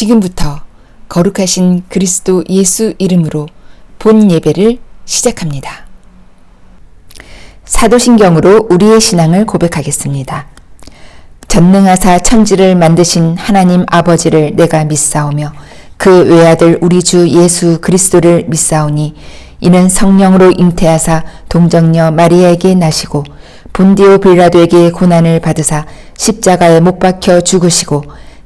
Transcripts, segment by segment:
지금부터 거룩하신 그리스도 예수 이름으로 본 예배를 시작합니다. 사도신경으로 우리의 신앙을 고백하겠습니다. 전능하사 천지를 만드신 하나님 아버지를 내가 믿사오며 그 외아들 우리 주 예수 그리스도를 믿사오니 이는 성령으로 잉태하사 동정녀 마리아에게 나시고 본디오 빌라도에게 고난을 받으사 십자가에 못 박혀 죽으시고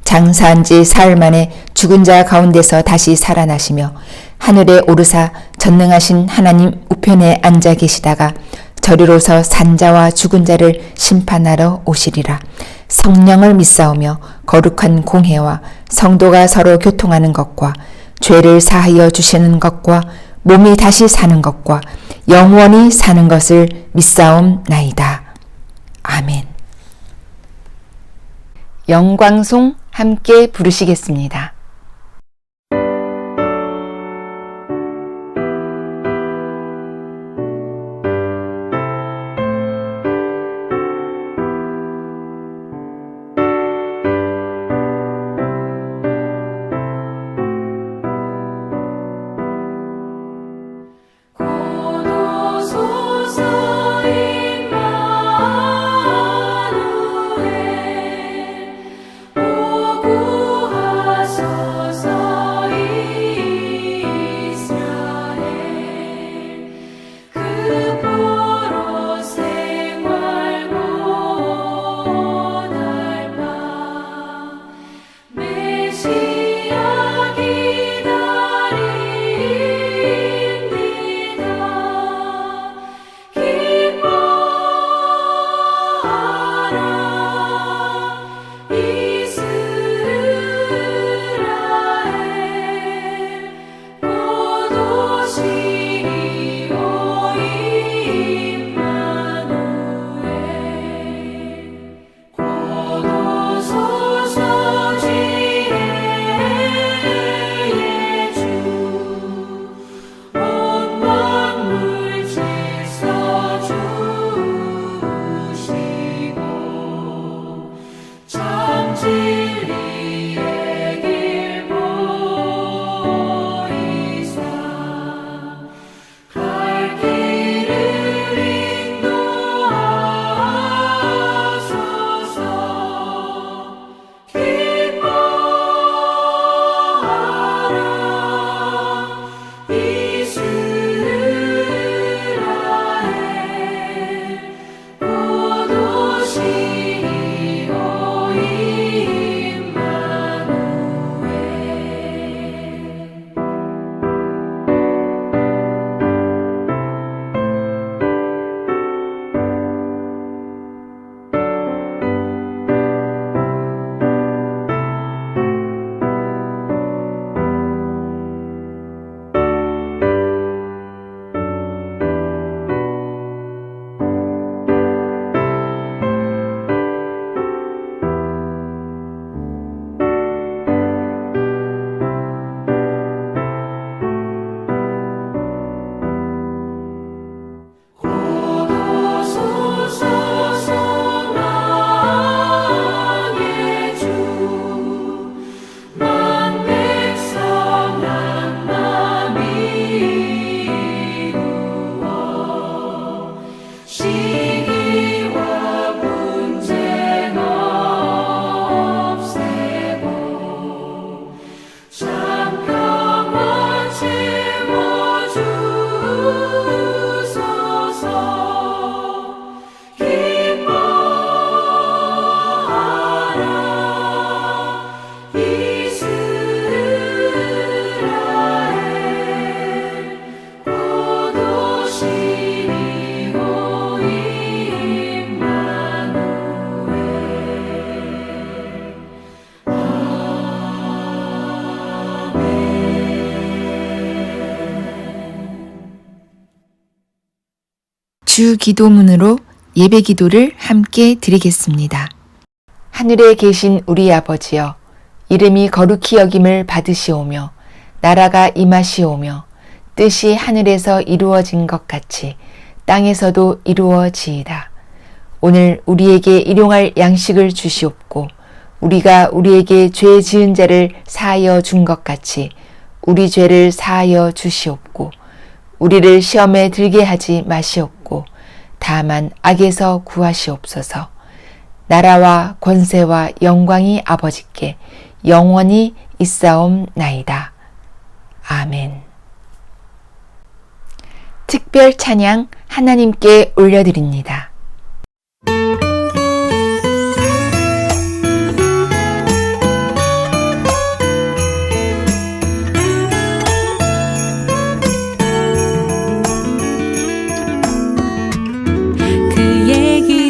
장사한 지 사흘 만에 죽은 자 가운데서 다시 살아나시며 하늘에 오르사 전능하신 하나님 우편에 앉아 계시다가 저리로서 산자와 죽은 자를 심판하러 오시리라. 성령을 믿사오며 거룩한 공회와 성도가 서로 교통하는 것과 죄를 사하여 주시는 것과 몸이 다시 사는 것과 영원히 사는 것을 믿사옵나이다. 아멘. 영광송 함께 부르시겠습니다. 오구하소서 주 기도문으로 예배 기도를 함께 드리겠습니다. 하늘에 계신 우리 아버지여, 이름이 거룩히 여김을 받으시오며 나라가 임하시오며 뜻이 하늘에서 이루어진 것 같이 땅에서도 이루어지이다. 오늘 우리에게 일용할 양식을 주시옵고 우리가 우리에게 죄 지은 자를 사하여 준 것 같이 우리 죄를 사하여 주시옵고 우리를 시험에 들게 하지 마시옵고 다만 악에서 구하시옵소서. 나라와 권세와 영광이 아버지께 영원히 있사옵나이다. 아멘. 특별 찬양 하나님께 올려드립니다.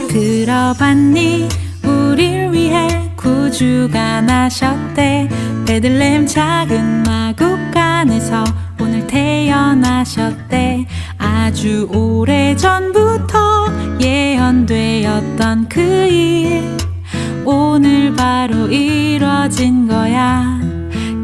들어봤니? 우릴 위해 구주가 나셨대. 베들레헴 작은 마국간에서 오늘 태어나셨대. 아주 오래전부터 예언되었던 그 일 오늘 바로 이뤄진 거야.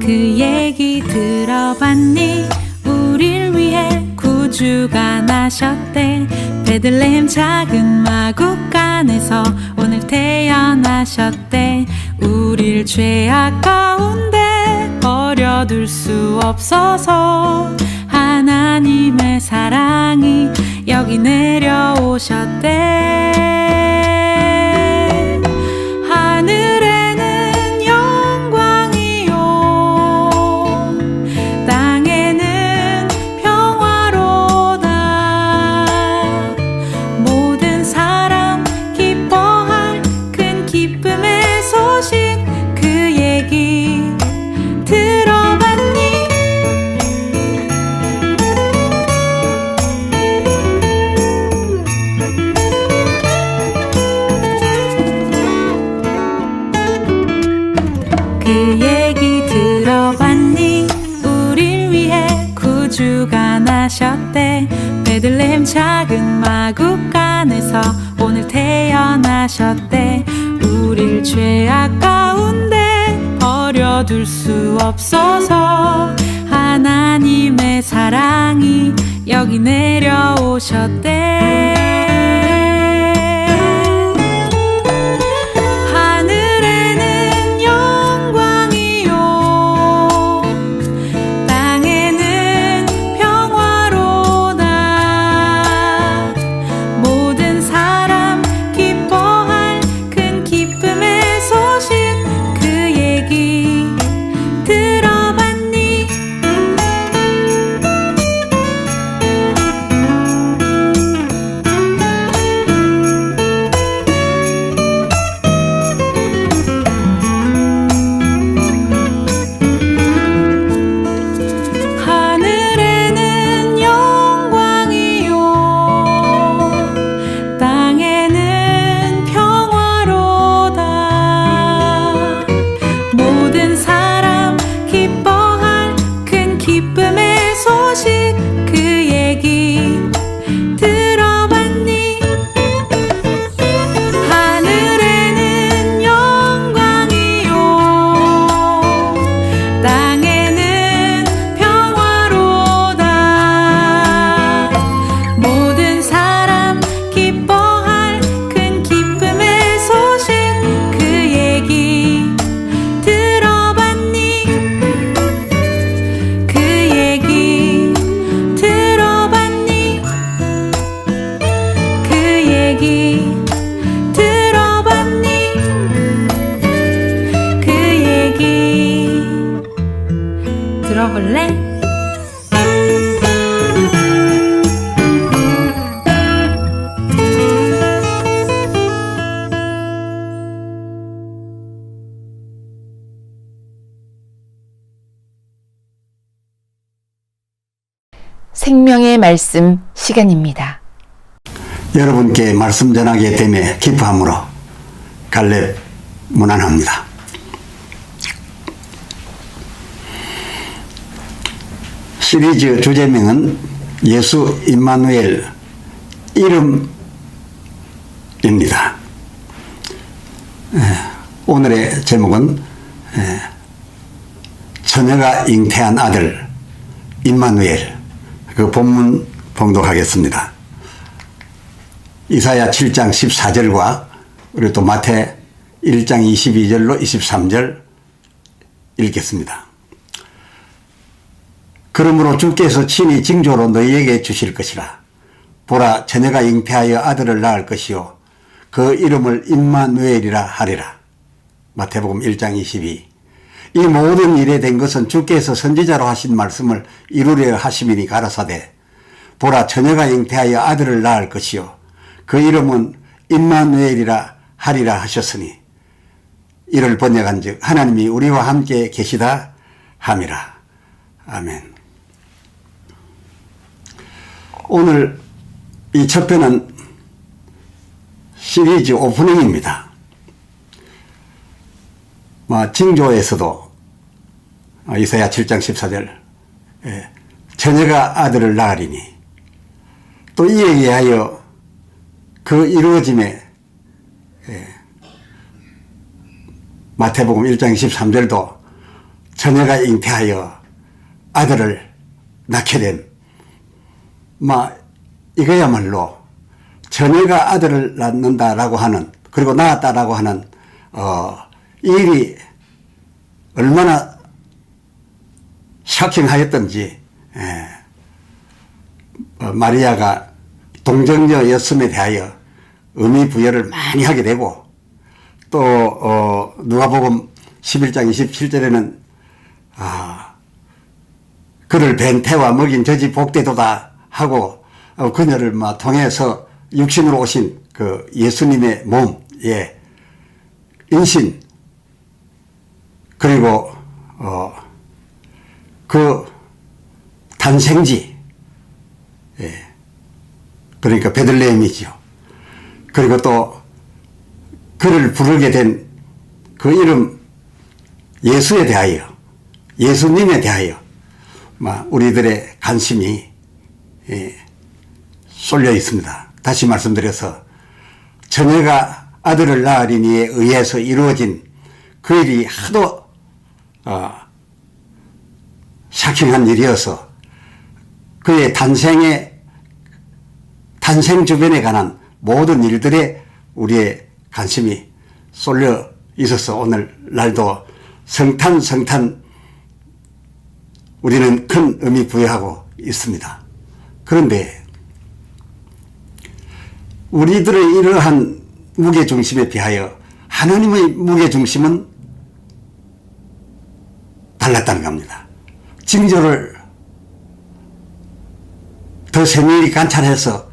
그 얘기 들어봤니? 우릴 위해 구주가 나셨대. 베들레헴 작은 마국간에서 오늘 태어나셨대. 우릴 죄악 가운데 버려둘 수 없어서 하나님의 사랑이 여기 내려오셨대. 하늘에는 영광이요 땅에는 평화로다. 모든 사람 기뻐할 큰 기쁨의 소식 그 얘기 들어봤니? 그 얘기 들어봤니? 우릴 위해 구주가 나셨대. 베들레헴 작은 마국간에서 오늘 태어나셨대. 우릴 죄악 가운데 버려둘 수 없어서 하나님의 사랑이 여기 내려오셨대. 하늘에는 영광이요 땅에는 평화로다. 모든 사람 기뻐할 큰 기쁨의 소식 그 얘기 들어봤니? 하늘에는 영광이요 땅에는 평화로다. 모든 사람 기뻐할 큰 기쁨의 소식 그 얘기 들어봤니? 하늘에는 영광이요 땅에는 평화로다. 모든 사람 기뻐할 큰 기쁨의 소식 그 얘기 들어봤니? 그 얘기 들어봤니? 그 얘기 들어봤니? 그 얘기 들어볼래? 생명의 말씀 시간입니다. 여러분께 말씀 전하게 됨에 기뻐함으로 갈렙 문안합니다. 시리즈 주제명은 예수 임마누엘 이름입니다. 오늘의 제목은 처녀가 잉태한 아들 임마누엘, 그 본문 봉독하겠습니다. 이사야 7장 14절과 그리고 또 마태 1장 22절로 23절 읽겠습니다. 그러므로 주께서 친히 징조로 너희에게 주실 것이라. 보라, 처녀가 잉태하여 아들을 낳을 것이요 그 이름을 임마누엘이라 하리라. 마태복음 1장 22. 이 모든 일에 된 것은 주께서 선지자로 하신 말씀을 이루려 하심이니 가라사대, 보라, 처녀가 잉태하여 아들을 낳을 것이요 그 이름은 임마누엘이라 하리라 하셨으니, 이를 번역한즉 하나님이 우리와 함께 계시다 함이라. 아멘. 오늘 이 첫 편은 시리즈 오프닝입니다. 징조에서도 이사야 7장 14절 처녀가 아들을 낳으리니, 또 이에 의하여 그 이루어짐에 마태복음 1장 23절도 처녀가 잉태하여 아들을 낳게 된, 이거야말로 처녀가 아들을 낳는다라고 하는, 그리고 낳았다라고 하는 이 일이 얼마나 쇼킹하였던지, 마리아가 동정녀였음에 대하여 의미 부여를 많이 하게 되고, 또 누가복음 11장 27절에는 그를 뵌 태와 먹인 젖이 복되도다 하고, 그녀를 통해서 육신으로 오신 그 예수님의 몸의 인신, 그리고 그 탄생지, 그러니까 베들레헴이죠. 그리고 또 그를 부르게 된 그 이름 예수에 대하여, 예수님에 대하여 우리들의 관심이 쏠려 있습니다. 다시 말씀드려서 처녀가 아들을 낳으리니에 의해서 이루어진 그 일이 하도 쇼킹한 일이어서 그의 탄생 주변에 관한 모든 일들에 우리의 관심이 쏠려 있어서 오늘 날도 성탄 우리는 큰 의미 부여하고 있습니다. 그런데 우리들의 이러한 무게중심에 비하여 하나님의 무게중심은 달랐다는 겁니다. 징조를 더 세밀히 관찰해서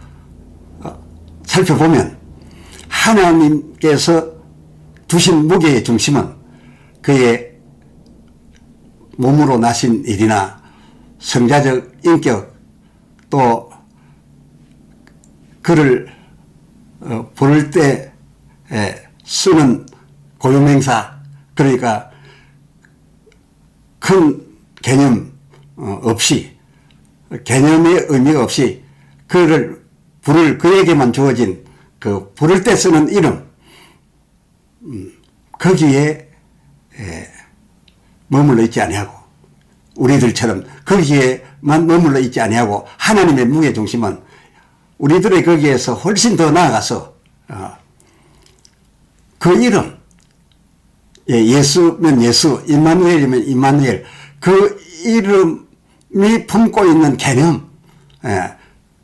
살펴보면 하나님께서 두신 무게의 중심은 그의 몸으로 나신 일이나 성자적 인격, 또 그를 부를 때 쓰는 고유명사, 그러니까 큰 개념 없이, 개념의 의미가 없이 그를 부를, 그에게만 주어진 그 부를 때 쓰는 이름, 거기에 머물러 있지 아니하고, 우리들처럼 거기에만 머물러 있지 아니하고, 하나님의 무게중심은 우리들의 거기에서 훨씬 더 나아가서 그 이름, 예수면 예수, 임마누엘이면 임마누엘, 그 이름이 품고 있는 개념,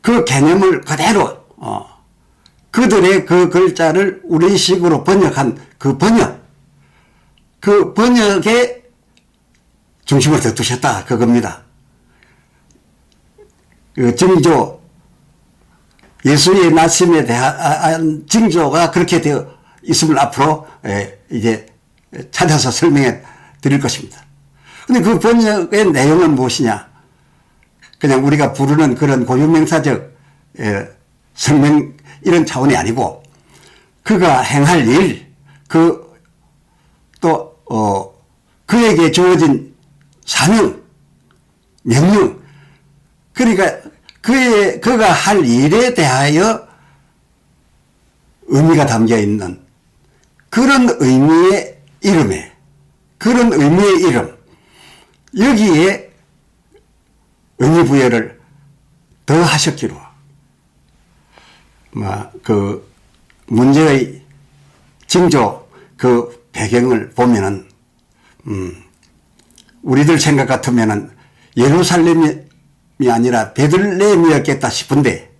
그 개념을 그대로 그들의 그 글자를 우리식으로 번역한 그 번역에 중심을 더 두셨다, 그겁니다. 그 징조, 예수의 나심에 대한 징조가 그렇게 되어 있음을 앞으로 이제 찾아서 설명해 드릴 것입니다. 근데 그 번역의 내용은 무엇이냐? 그냥 우리가 부르는 그런 고유명사적 설명, 이런 차원이 아니고, 그가 행할 일, 그에게 주어진 사명, 명령, 그러니까 그가 할 일에 대하여 의미가 담겨 있는 그런 의미의 이름에, 그런 의미의 이름, 여기에 의미 부여를 더 하셨기로. 그 문제의 징조, 그 배경을 보면은, 우리들 생각 같으면은 예루살렘이 아니라 베들레헴이었겠다 싶은데,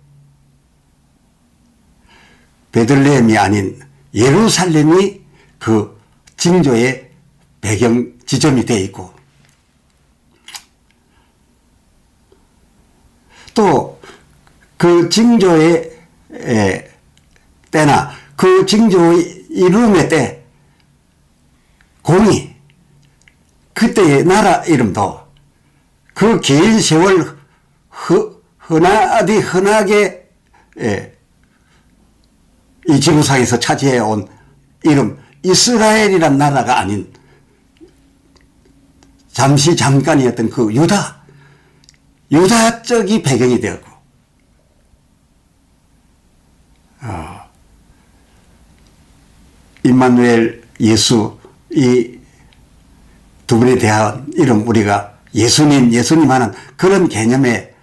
베들레헴이 아닌 예루살렘이 그 징조의 배경 지점이 되어 있고, 또 그 징조의 때나 그 징조의 이름의 때 공이 그때의 나라 이름도 그 긴 세월 흔하게 이 지구상에서 차지해온 이름 이스라엘이란 나라가 아닌 잠깐이었던 그 유다 쪽이 배경이 되었고, 임마누엘 예수 이 두 분에 대한 이름 우리가 예수님 하는 그런 개념에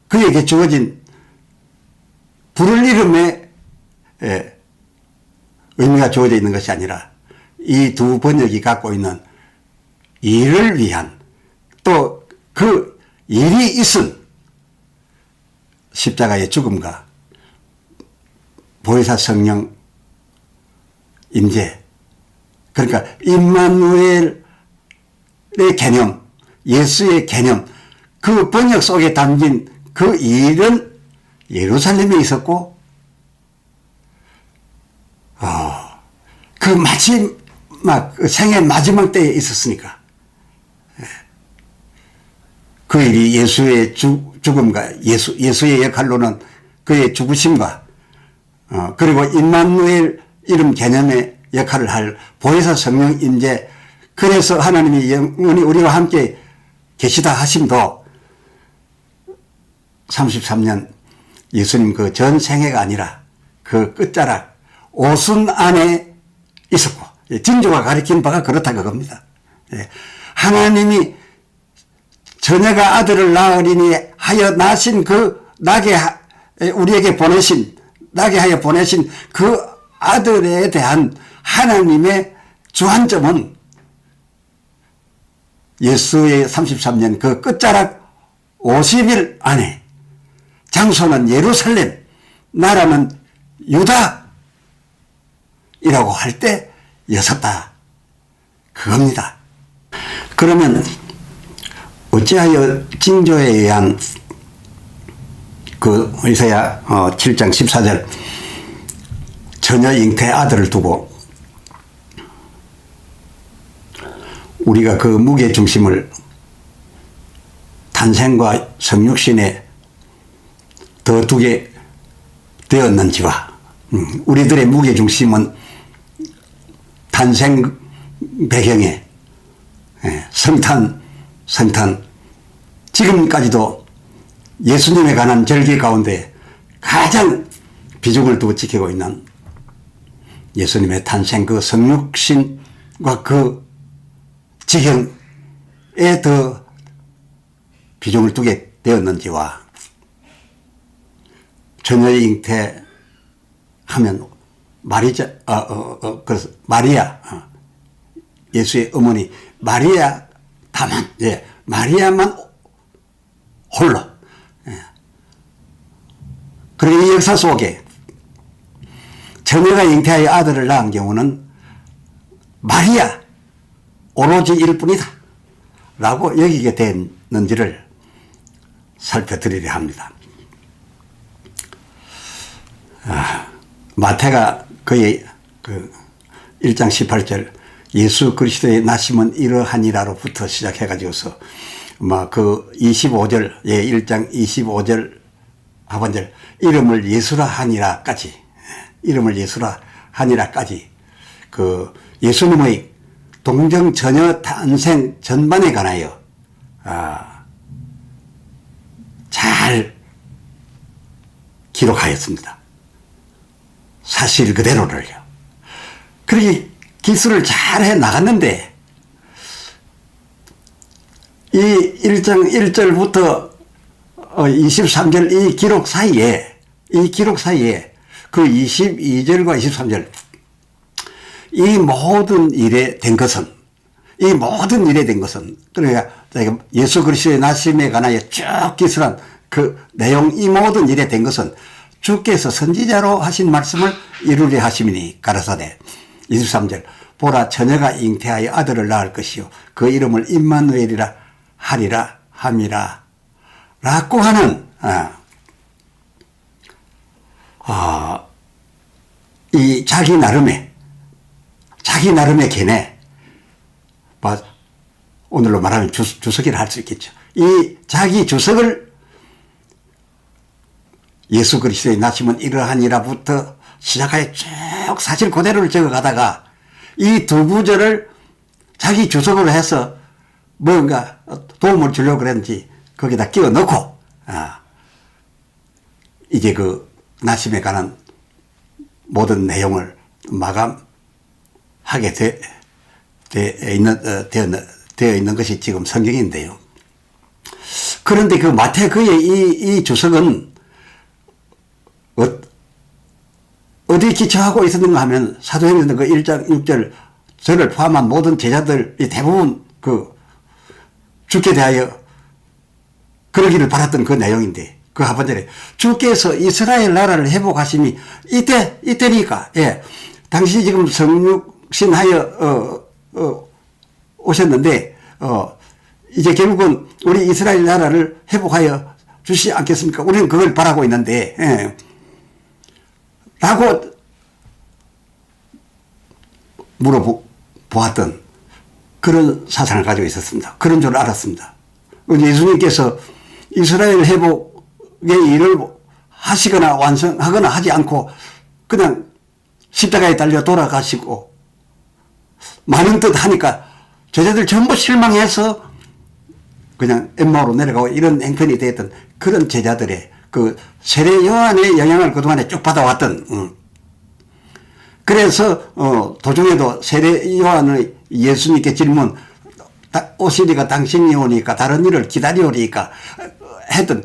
그에게 주어진 부를 이름에 의미가 주어져 있는 것이 아니라 이 두 번역이 갖고 있는 일을 위한, 또 그 일이 있은 십자가의 죽음과 보혜사 성령 임재, 그러니까 임마누엘의 개념, 예수의 개념, 그 번역 속에 담긴 그 일은 예루살렘에 있었고, 그 마지막 생의 마지막 때에 있었으니까 그 일이 예수의 죽음과 예수의 역할로는 그의 죽으심과 그리고 임마누엘 이름 개념의 역할을 할 보혜사 성령 임재, 그래서 하나님이 영원히 우리와 함께 계시다 하심도 33년 예수님 그 전 생애가 아니라 그 끝자락 오순 안에 있었고, 징조가 가리킨 바가 그렇다 그겁니다. 하나님이 처녀가 아들을 낳으리니 하여 나신 우리에게 나게 하여 보내신 그 아들에 대한 하나님의 주안점은 예수의 33년 그 끝자락 50일 안에, 장소는 예루살렘, 나라는 유다이라고 할 때였었다 그겁니다. 그러면 어찌하여 징조에 의한 그 이사야 7장 14절 처녀 잉태 아들을 두고 우리가 그 무게 중심을 탄생과 성육신에 더 두게 되었는지와, 우리들의 무게 중심은 탄생 배경에 성탄 지금까지도 예수님에 관한 절기 가운데 가장 비중을 두고 지키고 있는 예수님의 탄생 그 성육신과 그 지경에 더 비중을 두게 되었는지와, 처녀의 잉태 하면 마리아, 예수의 어머니 마리아 다만, 마리아만 홀로. 그리고 이 역사 속에 처녀가 잉태하여 아들을 낳은 경우는 마리아 오로지 일 뿐이다 라고 여기게 됐는지를 살펴드리려 합니다. 마태가 그의 1장 18절 예수 그리스도의 나심은 이러하니라로부터 시작해가지고서 그 25절, 1장 25절 하반절 이름을 예수라 하니라까지, 그 예수님의 동정 처녀 탄생 전반에 관하여 잘 기록하였습니다. 사실 그대로를요. 그렇게 기술을 잘 해 나갔는데 이 1장 1절부터 23절 이 기록 사이에 그 22절과 23절 이 모든 일에 된 것은 그러니까 예수 그리스도의 나심에 관하여 쭉 기술한 그 내용 이 모든 일에 된 것은 주께서 선지자로 하신 말씀을 이루려 하심이니 가라사대 23절 보라 처녀가 잉태하여 아들을 낳을 것이요 그 이름을 임마누엘이라 하리라 함이라 라고 하는 이 자기 나름의 견해 오늘로 말하면 주석이라 할 수 있겠죠. 이 자기 주석을 예수 그리스도의 나심은 이러하니라부터 시작하여 쭉 사실 그대로를 적어가다가 이 두 구절을 자기 주석으로 해서 뭔가 도움을 주려고 그랬는지 거기다 끼워 넣고 이제 그 나심에 관한 모든 내용을 마감하게 되어 있는 것이 지금 성경인데요. 그런데 그 마태그의 이 주석은 어디에 기초하고 있었는가 하면 사도행전 그 1장 6절 저를 포함한 모든 제자들이 대부분 그 주께 대하여 그러기를 바랐던 그 내용인데 그 하반절에 주께서 이스라엘 나라를 회복하심이 이때니까 당신이 지금 성육신하여 오셨는데 이제 결국은 우리 이스라엘 나라를 회복하여 주시지 않겠습니까? 우리는 그걸 바라고 있는데 라고 물어보았던 그런 사상을 가지고 있었습니다. 그런 줄 알았습니다. 예수님께서 이스라엘 회복의 일을 하시거나 완성하거나 하지 않고 그냥 십자가에 달려 돌아가시고 많은 뜻 하니까 제자들 전부 실망해서 그냥 엠마오로 내려가고 이런 행편이 되었던 그런 제자들의 그 세례 요한의 영향을 그동안에 쭉 받아왔던 그래서 도중에도 세례 요한의 예수님께 질문 오시리가 당신이 오니까 다른 일을 기다리오리까 했던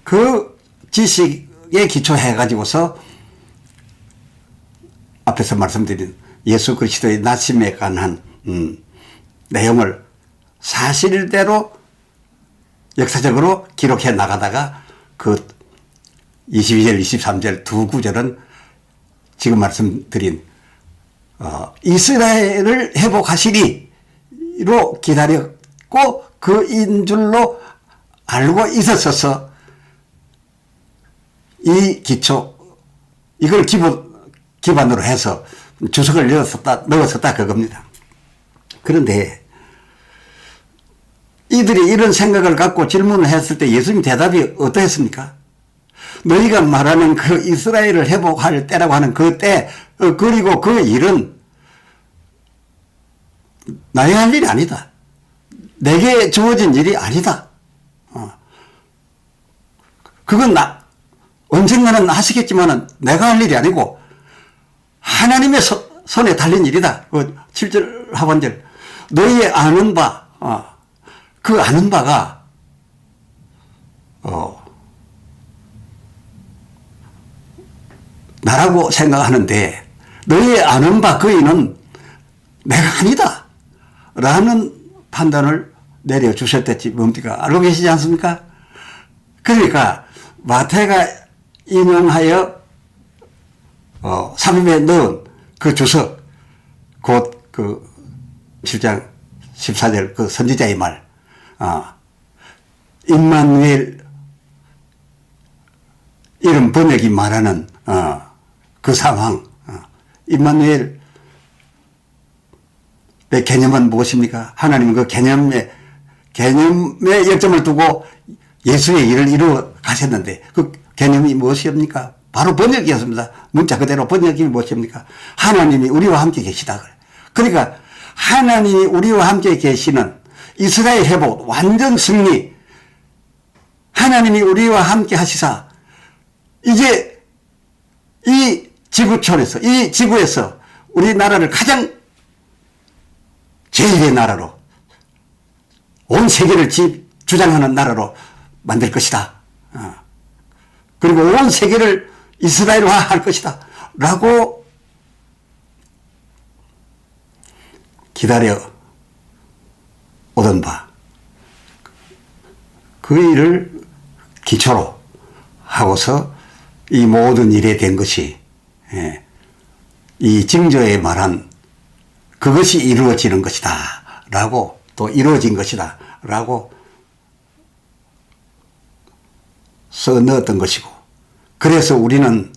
그 지식에 기초해 가지고서 앞에서 말씀드린 예수 그리스도의 나심에 관한 내용을 사실대로 역사적으로 기록해 나가다가 그 22절 23절 두 구절은 지금 말씀드린 이스라엘을 회복하시리로 기다렸고 그인 줄로 알고 있었어서 이 기초 이걸 기반으로 해서 주석을 넣었었다 그겁니다. 그런데 이들이 이런 생각을 갖고 질문을 했을 때 예수님 대답이 어떠했습니까? 너희가 말하는 그 이스라엘을 회복할 때라고 하는 그 때, 그리고 그 일은 나의 할 일이 아니다. 내게 주어진 일이 아니다. 그건 언젠가는 하시겠지만은 내가 할 일이 아니고 하나님의 손에 달린 일이다. 7절 하반절. 너희의 아는 바, 그 아는 바가, 나라고 생각하는데, 너희의 아는 바 그 이는 내가 아니다. 라는 판단을 내려주셨댔지 뭡니까? 알고 계시지 않습니까? 그러니까, 마태가 인용하여, 삽입에 넣은 그 주석, 곧 그 7장 14절 그 선지자의 말, 임마누엘 이름 번역이 말하는 그 상황, 임마누엘의 개념은 무엇입니까? 하나님은 그 개념에 역점을 두고 예수의 일을 이루어 가셨는데 그 개념이 무엇입니까? 바로 번역이었습니다. 문자 그대로 번역이 무엇입니까? 하나님이 우리와 함께 계시다. 그러니까 하나님이 우리와 함께 계시는 이스라엘 회복, 완전 승리, 하나님이 우리와 함께 하시사 이제 이 지구촌에서, 이 지구에서 우리나라를 가장 제1의 나라로, 온 세계를 주장하는 나라로 만들 것이다. 그리고 온 세계를 이스라엘화 할 것이다. 라고 기다려 오던 바, 그 일을 기초로 하고서 이 모든 일에 된 것이, 이 징조에 말한 그것이 이루어지는 것이다. 라고, 또 이루어진 것이다. 라고 써 넣었던 것이고, 그래서 우리는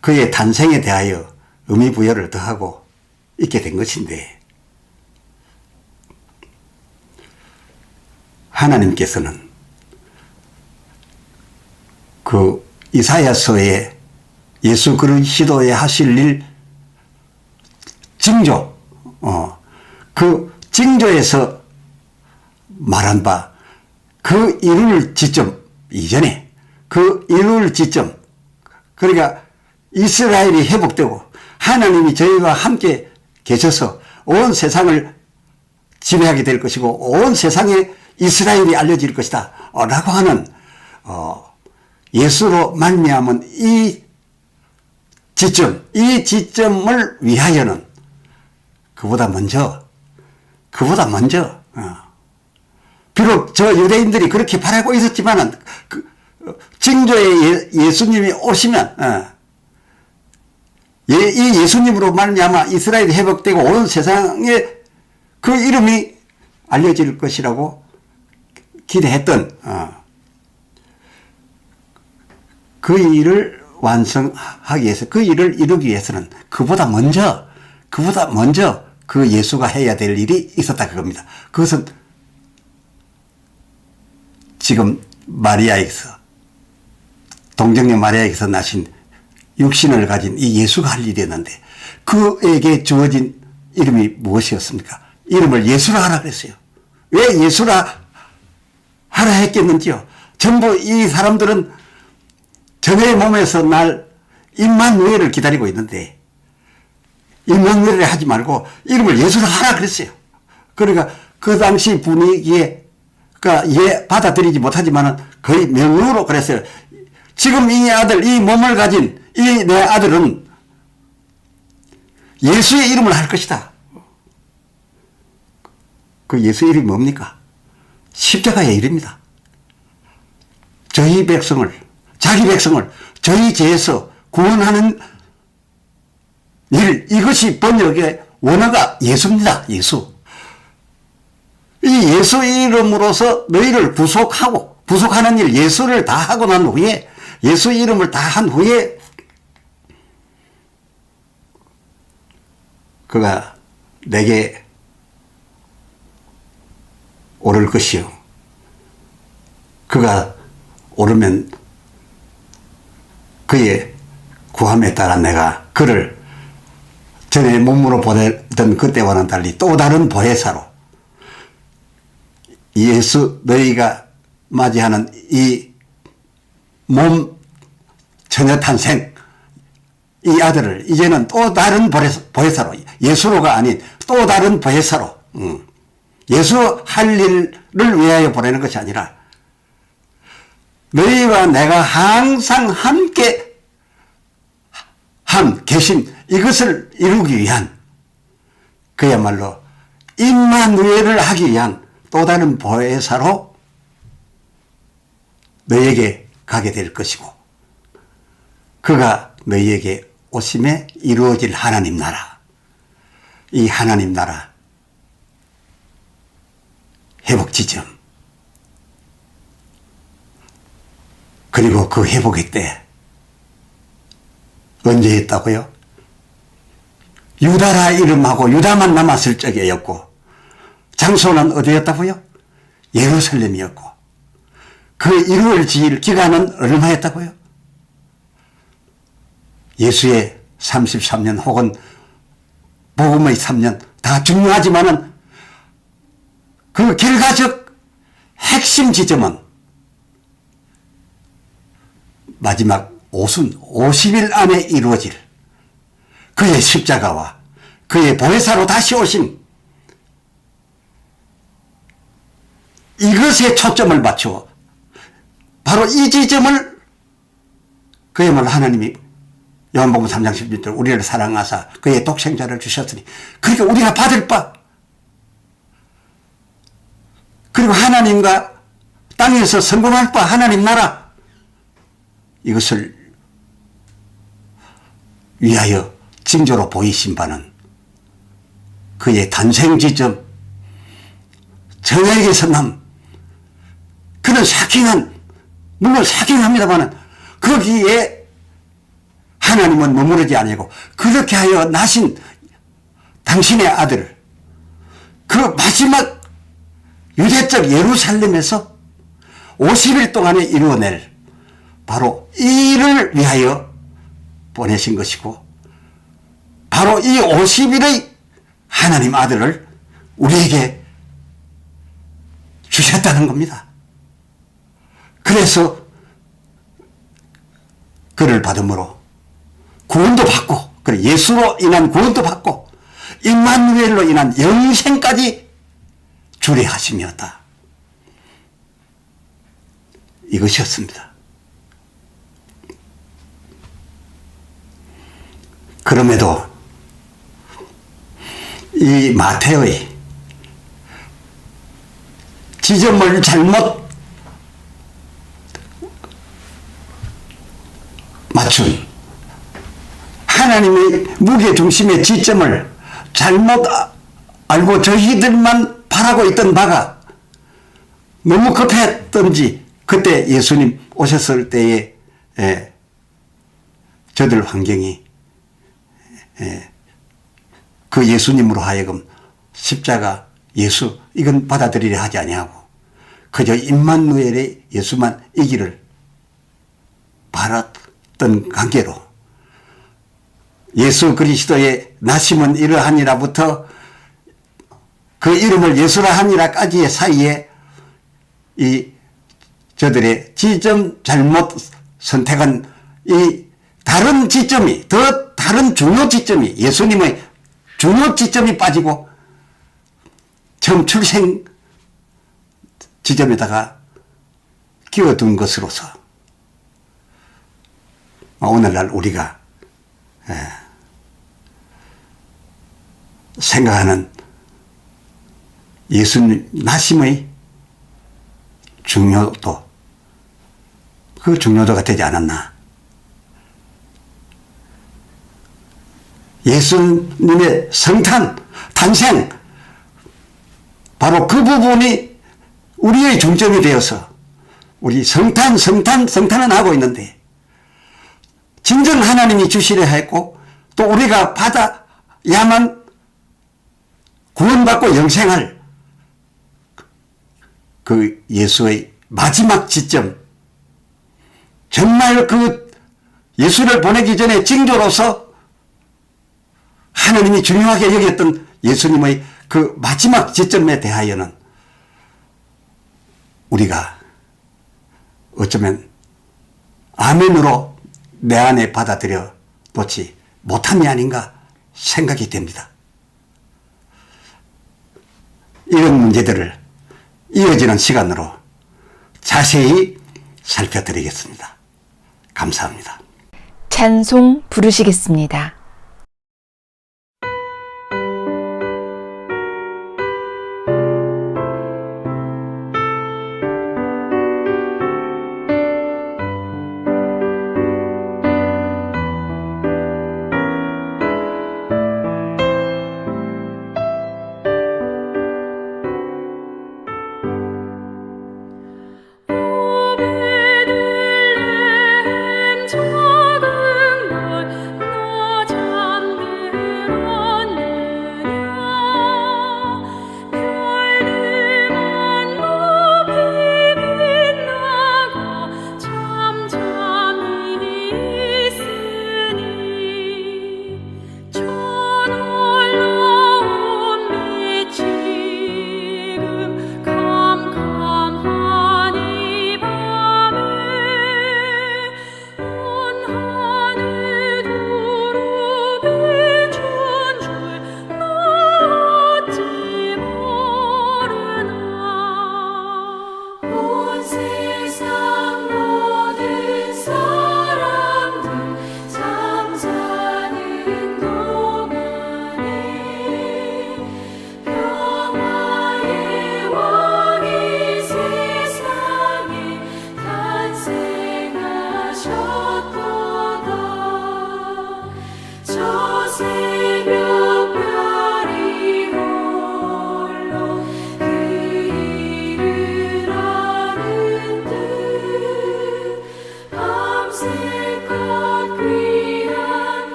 그의 탄생에 대하여 의미 부여를 더하고 있게 된 것인데, 하나님께서는 그 이사야서에 예수 그리스도의 하실 일 징조, 그 징조에서 말한 바, 그 이룰 지점 이전에, 그 이룰 지점, 그러니까 이스라엘이 회복되고 하나님이 저희와 함께 계셔서 온 세상을 지배하게 될 것이고 온 세상에 이스라엘이 알려질 것이다 라고 하는 예수로 말미암은 이 지점을 위하여는 그보다 먼저 비록 저 유대인들이 그렇게 바라고 있었지만은 징조의 예수님이 오시면 이 예수님으로 말미암아 이스라엘이 회복되고 온 세상에 그 이름이 알려질 것이라고 기대했던 그 일을 완성하기 위해서, 그 일을 이루기 위해서는 그보다 먼저 그 예수가 해야 될 일이 있었다 그겁니다. 그것은 지금 마리아에게서, 동정녀 마리아에게서 나신 육신을 가진 이 예수가 할 일이었는데, 그에게 주어진 이름이 무엇이었습니까? 이름을 예수라 하라 그랬어요. 왜 예수라 하라 했겠는지요? 전부 이 사람들은 전의 몸에서 날 임마누엘을 기다리고 있는데, 임마누엘을 하지 말고 이름을 예수라 하라 그랬어요. 그러니까 그 당시 분위기에 받아들이지 못하지만은 거의 명령으로 그랬어요. 지금 이 아들, 이 몸을 가진 이 내 아들은 예수의 이름을 할 것이다. 그 예수 이름이 뭡니까? 십자가의 일입니다. 자기 백성을 저희 죄에서 구원하는 일, 이것이 번역의 원어가 예수입니다. 예수. 이 예수 이름으로서 너희를 부속하는 일, 예수를 다 하고 난 후에, 예수 이름을 다 한 후에 그가 내게 오를 것이요. 그가 오르면 그의 구함에 따라 내가 그를 전에 몸으로 보내던 그때와는 달리 또 다른 보혜사로, 예수 너희가 맞이하는 이 몸 처녀 탄생 이 아들을 이제는 또 다른 보혜사로, 예수로가 아닌 또 다른 보혜사로, 예수 할 일을 위하여 보내는 것이 아니라 너희와 내가 항상 함께 계신 이것을 이루기 위한, 그야말로 임마누엘을 하기 위한 또 다른 보혜사로 너희에게 가게 될 것이고, 그가 너희에게 오심에 이루어질 하나님 나라, 이 하나님 나라 회복 지점, 그리고 그 회복의 때 언제 했다고요? 유다라 이름하고 유다만 남았을 적이었고, 장소는 어디였다고요? 예루살렘이었고, 그 이루어질 기간은 얼마였다고요? 예수의 33년 혹은 복음의 3년 다 중요하지만은 그 결과적 핵심 지점은 마지막 오순 50일 안에 이루어질 그의 십자가와 그의 보혜사로 다시 오신 이것에 초점을 맞추어 바로 이 지점을 그야말로 하나님이 요한복음 3장 16절 우리를 사랑하사 그의 독생자를 주셨으니 그러니까 우리가 받을 바 그리고 하나님과 땅에서 성공할 바 하나님 나라 이것을 위하여 징조로 보이신 바는 그의 탄생 지점 저에게서 남 그는 사킹한 물론 사킹합니다마는 거기에 하나님은 머무르지 아니고 그렇게 하여 나신 당신의 아들을 그 마지막 유대적 예루살렘에서 50일 동안에 이루어낼 바로 이 일을 위하여 보내신 것이고 바로 이 50일의 하나님 아들을 우리에게 주셨다는 겁니다. 그래서 그를 받음으로 구원도 받고 그래 예수로 인한 구원도 받고 임마누엘로 인한 영생까지 주례하심이었다. 이것이었습니다. 그럼에도 이 마태의 지점을 잘못 맞춘 하나님의 무게중심의 지점을 잘못 알고 저희들만 바라고 있던 바가 너무 급했던지 그때 예수님 오셨을 때에 저들 환경이 그 예수님으로 하여금 십자가 예수 이건 받아들이려 하지 아니하고 그저 임마누엘의 예수만 이기를 바랐던 관계로 예수 그리스도의 나심은 이러하니라부터 그 이름을 예수라 하니라까지의 사이에 이 저들의 지점 잘못 선택한 이 다른 지점이 더 다른 중요 지점이 예수님의 중요 지점이 빠지고 처음 출생 지점에다가 끼워둔 것으로서 오늘날 우리가 생각하는 예수님 나심의 중요도 그 중요도가 되지 않았나. 예수님의 성탄, 탄생 바로 그 부분이 우리의 중점이 되어서 우리 성탄은 하고 있는데 진정 하나님이 주시려 했고 또 우리가 받아야만 구원받고 영생할 그 예수의 마지막 지점 정말 그 예수를 보내기 전에 징조로서 하나님이 중요하게 여겼던 예수님의 그 마지막 지점에 대하여는 우리가 어쩌면 아멘으로 내 안에 받아들여 놓지 못한 게 아닌가 생각이 됩니다. 이런 문제들을 이어지는 시간으로 자세히 살펴드리겠습니다. 감사합니다. 찬송 부르시겠습니다. 베들레헴 작은 별 너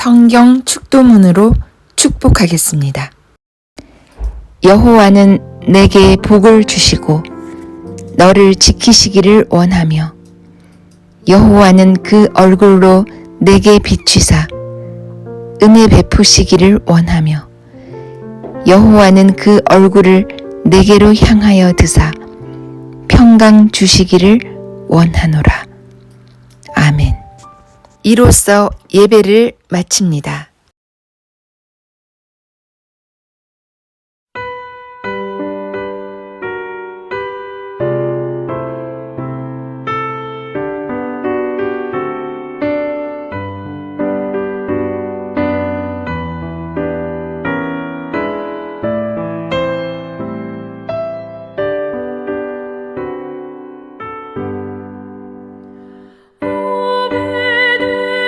성경 축도문으로 축복하겠습니다. 여호와는 내게 복을 주시고 너를 지키시기를 원하며 여호와는 그 얼굴로 내게 비추사 은혜 베푸시기를 원하며 여호와는 그 얼굴을 내게로 향하여 드사 평강 주시기를 원하노라. 아멘. 이로써 예배를 마칩니다.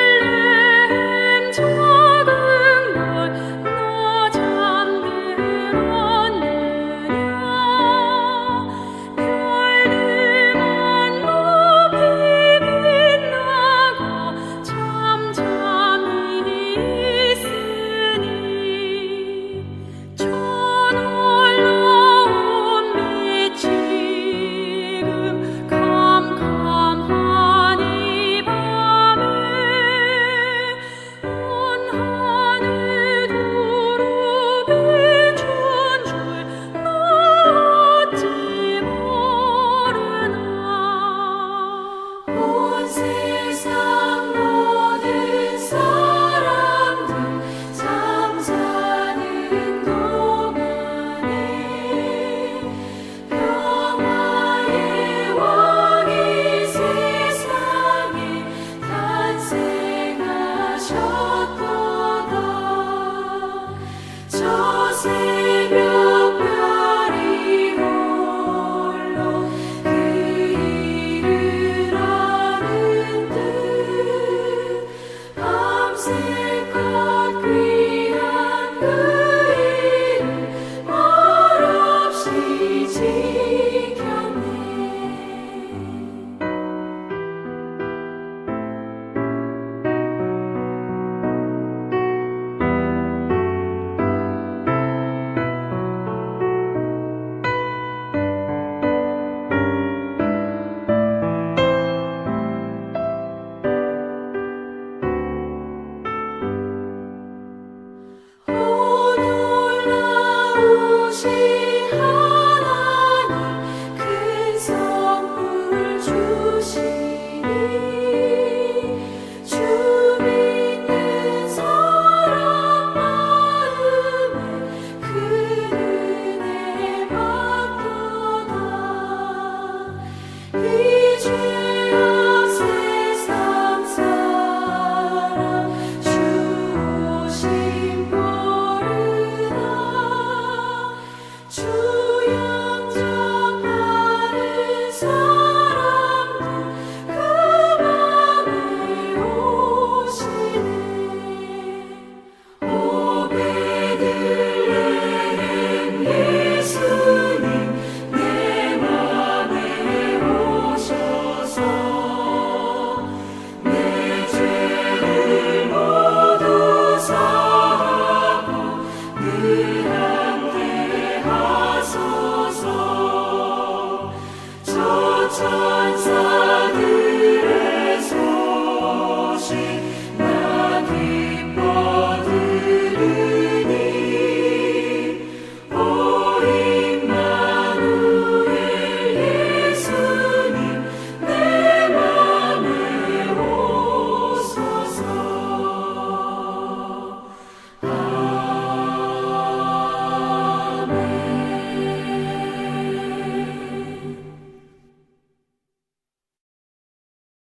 오베들레헴 작은 별 너 잠들었느냐 별들만 높이 빛나고 잠잠히 있으니 저 놀라운 빛 지금 캄캄한 이 밤에 온 하늘 두루 비춘 줄 너 어찌 모르나 온 세상 모든 사람들 잠자는 동안에 평화의 왕이 세상에 탄생하셨도다. 저 새벽별이 홀로 그 일을 아는 듯 밤새껏 귀한 그 일을 말없이 지켰네. 오 놀라우신 하나님 큰 선물 주시니 주 믿는 사람 마음에 그 은혜 받도다. 이 죄악 세상 사람 주 오심 모르나 주 영접하는 사람들 그 맘에 오시네. 오베들레헴 예수님 내 맘에 오셔서 내 죄를 모두 사하고 늘 함께 하소서. 저 천사